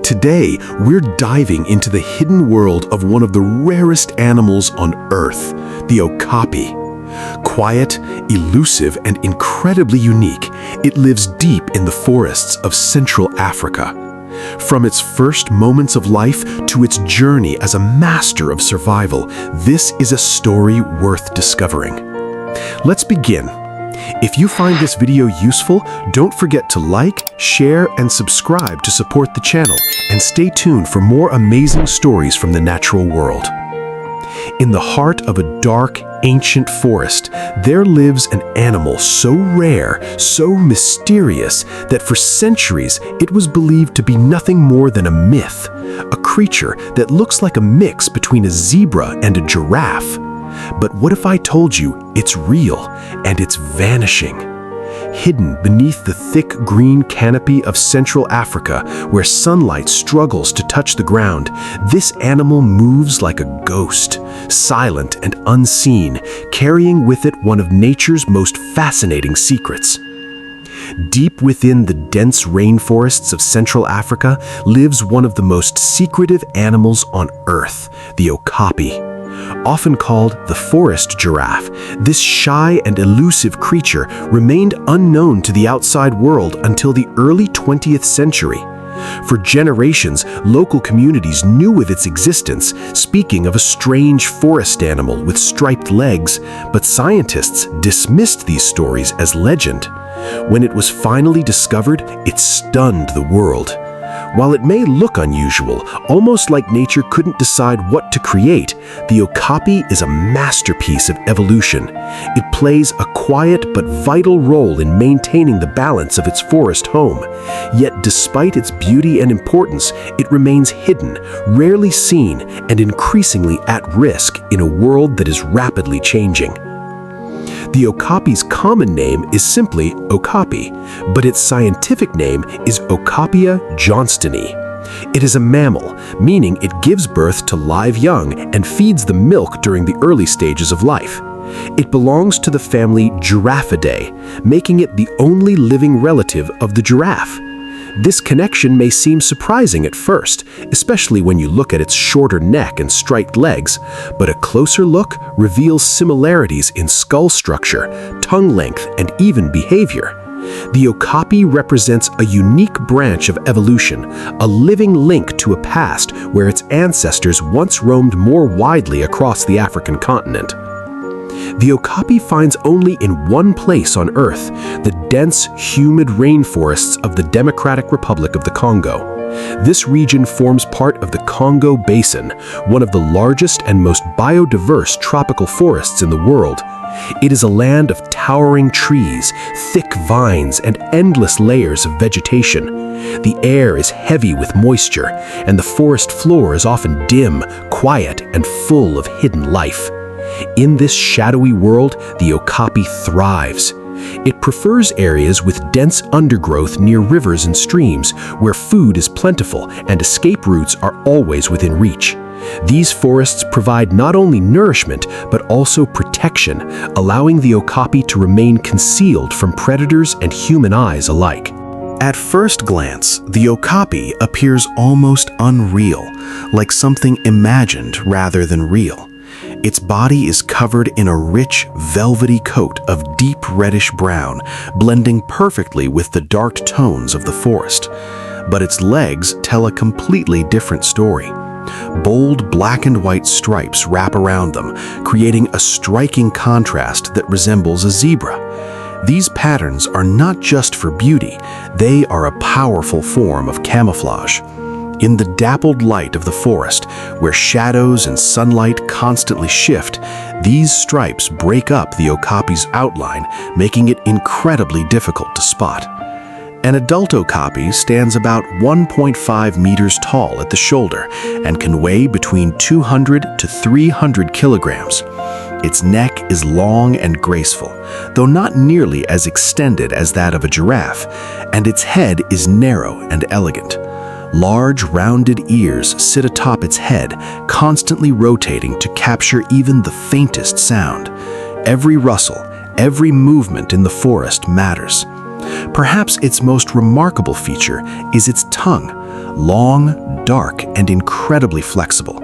Today, we're diving into the hidden world of one of the rarest animals on Earth, the Okapi. Quiet, elusive, and incredibly unique, it lives deep in the forests of Central Africa. From its first moments of life to its journey as a master of survival, this is a story worth discovering. Let's begin. If you find this video useful, don't forget to like, share, and subscribe to support the channel, and stay tuned for more amazing stories from the natural world. In the heart of a dark, ancient forest, there lives an animal so rare, so mysterious, that for centuries it was believed to be nothing more than a myth, a creature that looks like a mix between a zebra and a giraffe. But what if I told you it's real and it's vanishing? Hidden beneath the thick green canopy of Central Africa, where sunlight struggles to touch the ground, this animal moves like a ghost, silent and unseen, carrying with it one of nature's most fascinating secrets. Deep within the dense rainforests of Central Africa lives one of the most secretive animals on Earth, the Okapi. Often called the forest giraffe, this shy and elusive creature remained unknown to the outside world until the early 20th century. For generations, local communities knew of its existence, speaking of a strange forest animal with striped legs, but scientists dismissed these stories as legend. When it was finally discovered, it stunned the world. While it may look unusual, almost like nature couldn't decide what to create, the Okapi is a masterpiece of evolution. It plays a quiet but vital role in maintaining the balance of its forest home. Yet despite its beauty and importance, it remains hidden, rarely seen, and increasingly at risk in a world that is rapidly changing. The Okapi's common name is simply Okapi, but its scientific name is Okapia johnstoni. It is a mammal, meaning it gives birth to live young and feeds the milk during the early stages of life. It belongs to the family Giraffidae, making it the only living relative of the giraffe. This connection may seem surprising at first, especially when you look at its shorter neck and striped legs, but a closer look reveals similarities in skull structure, tongue length, and even behavior. The Okapi represents a unique branch of evolution, a living link to a past where its ancestors once roamed more widely across the African continent. The Okapi finds only in one place on Earth, the dense, humid rainforests of the Democratic Republic of the Congo. This region forms part of the Congo Basin, one of the largest and most biodiverse tropical forests in the world. It is a land of towering trees, thick vines, and endless layers of vegetation. The air is heavy with moisture, and the forest floor is often dim, quiet, and full of hidden life. In this shadowy world, the Okapi thrives. It prefers areas with dense undergrowth near rivers and streams, where food is plentiful and escape routes are always within reach. These forests provide not only nourishment, but also protection, allowing the Okapi to remain concealed from predators and human eyes alike. At first glance, the Okapi appears almost unreal, like something imagined rather than real. Its body is covered in a rich, velvety coat of deep reddish-brown, blending perfectly with the dark tones of the forest. But its legs tell a completely different story. Bold black and white stripes wrap around them, creating a striking contrast that resembles a zebra. These patterns are not just for beauty, they are a powerful form of camouflage. In the dappled light of the forest, where shadows and sunlight constantly shift, these stripes break up the Okapi's outline, making it incredibly difficult to spot. An adult Okapi stands about 1.5 meters tall at the shoulder and can weigh between 200 to 300 kilograms. Its neck is long and graceful, though not nearly as extended as that of a giraffe, and its head is narrow and elegant. Large, rounded ears sit atop its head, constantly rotating to capture even the faintest sound. Every rustle, every movement in the forest matters. Perhaps its most remarkable feature is its tongue, long, dark, and incredibly flexible.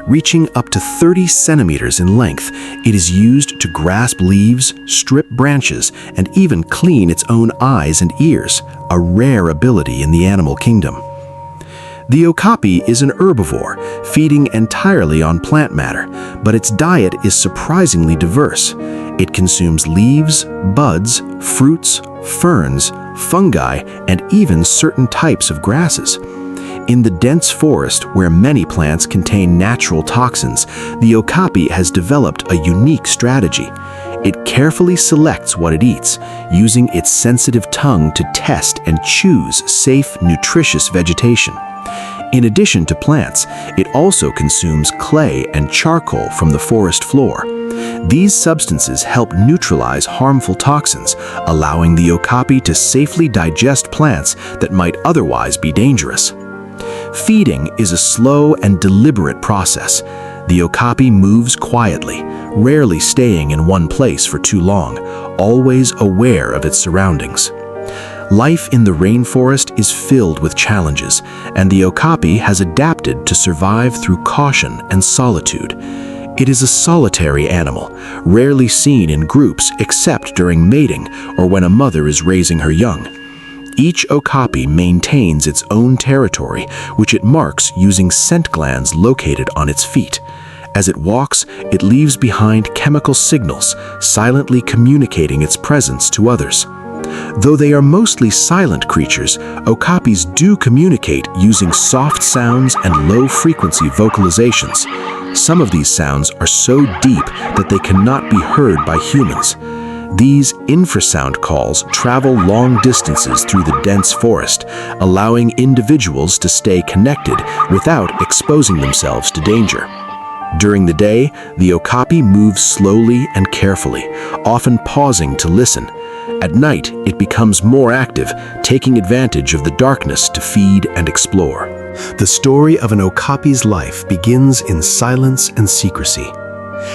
Reaching up to 30 centimeters in length, it is used to grasp leaves, strip branches, and even clean its own eyes and ears, a rare ability in the animal kingdom. The okapi is an herbivore, feeding entirely on plant matter, but its diet is surprisingly diverse. It consumes leaves, buds, fruits, ferns, fungi, and even certain types of grasses. In the dense forest, where many plants contain natural toxins, the okapi has developed a unique strategy. It carefully selects what it eats, using its sensitive tongue to test and choose safe, nutritious vegetation. In addition to plants, it also consumes clay and charcoal from the forest floor. These substances help neutralize harmful toxins, allowing the okapi to safely digest plants that might otherwise be dangerous. Feeding is a slow and deliberate process. The okapi moves quietly, rarely staying in one place for too long, always aware of its surroundings. Life in the rainforest is filled with challenges, and the okapi has adapted to survive through caution and solitude. It is a solitary animal, rarely seen in groups except during mating or when a mother is raising her young. Each okapi maintains its own territory, which it marks using scent glands located on its feet. As it walks, it leaves behind chemical signals, silently communicating its presence to others. Though they are mostly silent creatures, okapis do communicate using soft sounds and low-frequency vocalizations. Some of these sounds are so deep that they cannot be heard by humans. These infrasound calls travel long distances through the dense forest, allowing individuals to stay connected without exposing themselves to danger. During the day, the okapi moves slowly and carefully, often pausing to listen. At night, it becomes more active, taking advantage of the darkness to feed and explore. The story of an okapi's life begins in silence and secrecy.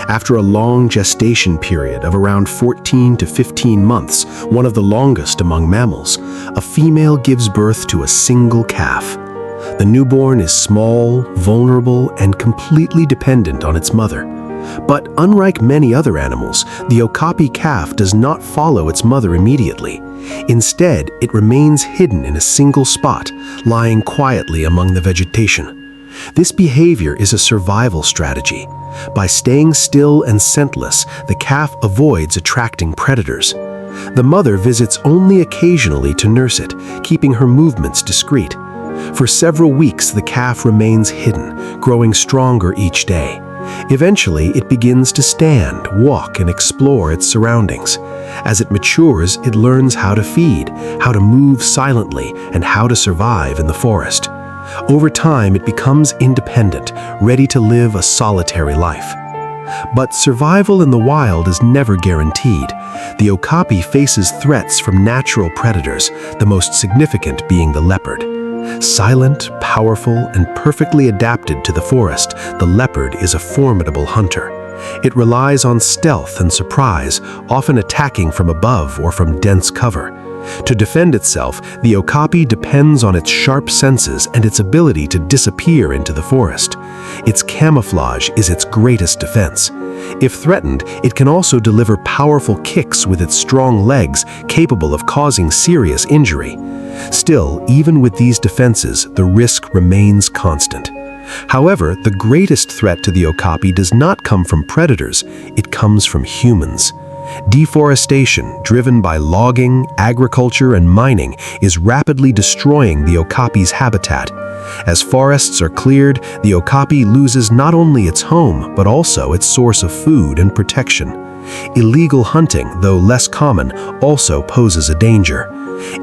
After a long gestation period of around 14 to 15 months, one of the longest among mammals, a female gives birth to a single calf. The newborn is small, vulnerable, and completely dependent on its mother. But unlike many other animals, the okapi calf does not follow its mother immediately. Instead, it remains hidden in a single spot, lying quietly among the vegetation. This behavior is a survival strategy. By staying still and scentless, the calf avoids attracting predators. The mother visits only occasionally to nurse it, keeping her movements discreet. For several weeks, the calf remains hidden, growing stronger each day. Eventually, it begins to stand, walk, and explore its surroundings. As it matures, it learns how to feed, how to move silently, and how to survive in the forest. Over time, it becomes independent, ready to live a solitary life. But survival in the wild is never guaranteed. The okapi faces threats from natural predators, the most significant being the leopard. Silent, powerful, and perfectly adapted to the forest, the leopard is a formidable hunter. It relies on stealth and surprise, often attacking from above or from dense cover. To defend itself, the okapi depends on its sharp senses and its ability to disappear into the forest. Its camouflage is its greatest defense. If threatened, it can also deliver powerful kicks with its strong legs, capable of causing serious injury. Still, even with these defenses, the risk remains constant. However, the greatest threat to the okapi does not come from predators, it comes from humans. Deforestation, driven by logging, agriculture, and mining, is rapidly destroying the okapi's habitat. As forests are cleared, the okapi loses not only its home, but also its source of food and protection. Illegal hunting, though less common, also poses a danger.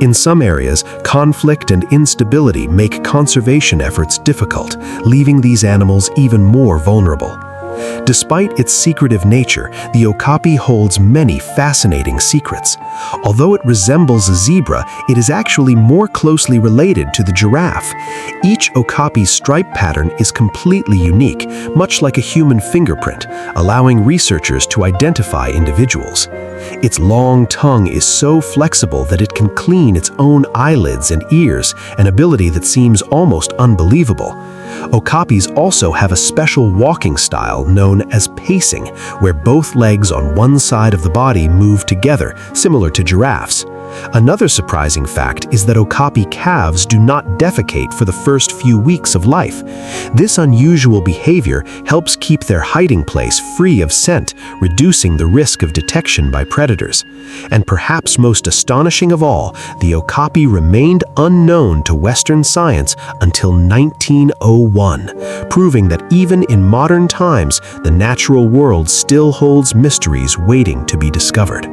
In some areas, conflict and instability make conservation efforts difficult, leaving these animals even more vulnerable. Despite its secretive nature, the okapi holds many fascinating secrets. Although it resembles a zebra, it is actually more closely related to the giraffe. Each okapi's stripe pattern is completely unique, much like a human fingerprint, allowing researchers to identify individuals. Its long tongue is so flexible that it can clean its own eyelids and ears, an ability that seems almost unbelievable. Okapis also have a special walking style known as pacing, where both legs on one side of the body move together, similar to giraffes. Another surprising fact is that Okapi calves do not defecate for the first few weeks of life. This unusual behavior helps keep their hiding place free of scent, reducing the risk of detection by predators. And perhaps most astonishing of all, the Okapi remained unknown to Western science until 1901, proving that even in modern times, the natural world still holds mysteries waiting to be discovered.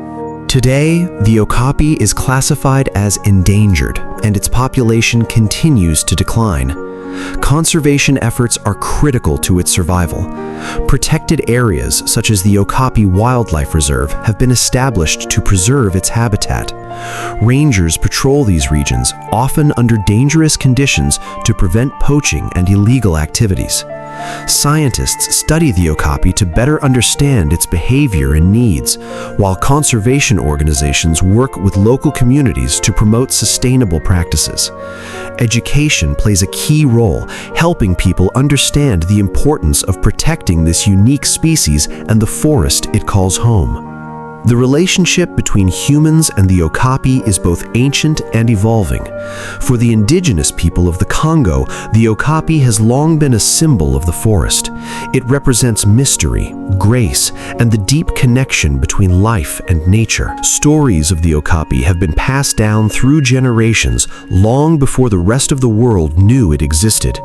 Today, the Okapi is classified as endangered, and its population continues to decline. Conservation efforts are critical to its survival. Protected areas, such as the Okapi Wildlife Reserve, have been established to preserve its habitat. Rangers patrol these regions, often under dangerous conditions, to prevent poaching and illegal activities. Scientists study the Okapi to better understand its behavior and needs, while conservation organizations work with local communities to promote sustainable practices. Education plays a key role, helping people understand the importance of protecting this unique species and the forest it calls home. The relationship between humans and the Okapi is both ancient and evolving. For the indigenous people of the Congo, the Okapi has long been a symbol of the forest. It represents mystery, grace, and the deep connection between life and nature. Stories of the Okapi have been passed down through generations, long before the rest of the world knew it existed.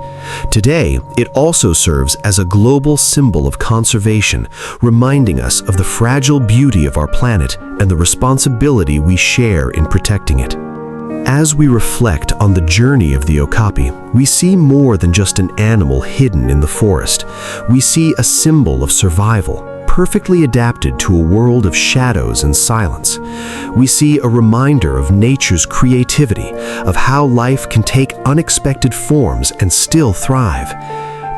Today, it also serves as a global symbol of conservation, reminding us of the fragile beauty of our planet and the responsibility we share in protecting it. As we reflect on the journey of the Okapi, we see more than just an animal hidden in the forest. We see a symbol of survival, perfectly adapted to a world of shadows and silence. We see a reminder of nature's creativity, of how life can take unexpected forms and still thrive.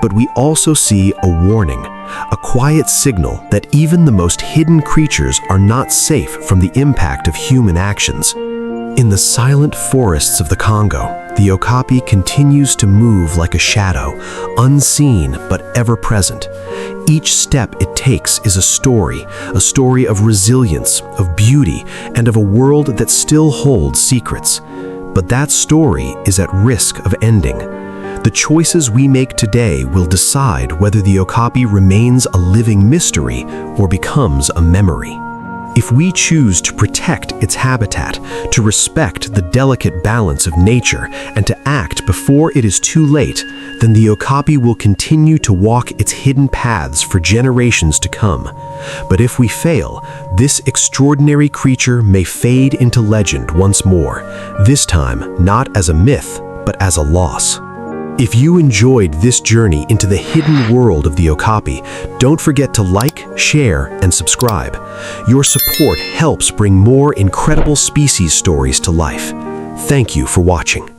But we also see a warning, a quiet signal that even the most hidden creatures are not safe from the impact of human actions. In the silent forests of the Congo, the Okapi continues to move like a shadow, unseen but ever present. Each step it takes is a story of resilience, of beauty, and of a world that still holds secrets. But that story is at risk of ending. The choices we make today will decide whether the Okapi remains a living mystery or becomes a memory. If we choose to protect its habitat, to respect the delicate balance of nature, and to act before it is too late, then the Okapi will continue to walk its hidden paths for generations to come. But if we fail, this extraordinary creature may fade into legend once more, this time not as a myth, but as a loss. If you enjoyed this journey into the hidden world of the Okapi, don't forget to like, share, and subscribe. Your support helps bring more incredible species stories to life. Thank you for watching.